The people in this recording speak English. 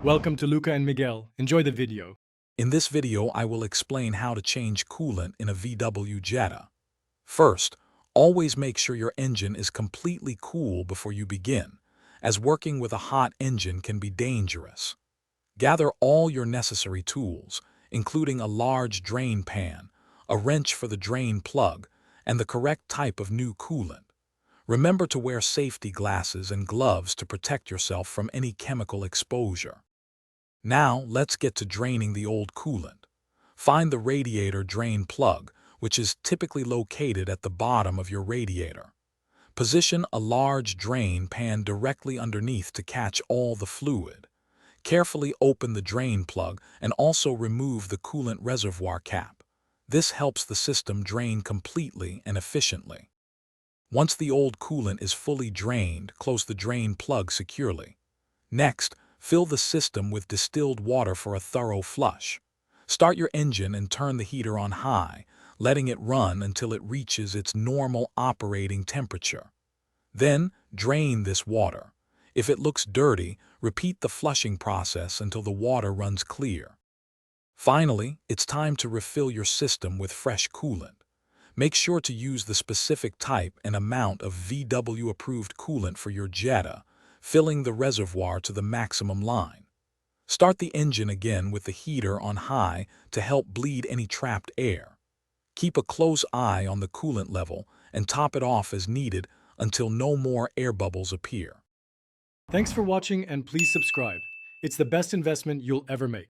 Welcome to Luca and Miguel. Enjoy the video. In this video, I will explain how to change coolant in a VW Jetta. First, always make sure your engine is completely cool before you begin, as working with a hot engine can be dangerous. Gather all your necessary tools, including a large drain pan, a wrench for the drain plug, and the correct type of new coolant. Remember to wear safety glasses and gloves to protect yourself from any chemical exposure. Now, let's get to draining the old coolant. Find the radiator drain plug, which is typically located at the bottom of your radiator. Position a large drain pan directly underneath to catch all the fluid. Carefully open the drain plug and also remove the coolant reservoir cap. This helps the system drain completely and efficiently. Once the old coolant is fully drained, close the drain plug securely. Next, fill the system with distilled water for a thorough flush. Start your engine and turn the heater on high, letting it run until it reaches its normal operating temperature. Then, drain this water. If it looks dirty, repeat the flushing process until the water runs clear. Finally, it's time to refill your system with fresh coolant. Make sure to use the specific type and amount of VW-approved coolant for your Jetta, filling the reservoir to the maximum line. Start the engine again with the heater on high to help bleed any trapped air. Keep a close eye on the coolant level and top it off as needed until no more air bubbles appear. Thanks for watching and please subscribe. It's the best investment you'll ever make.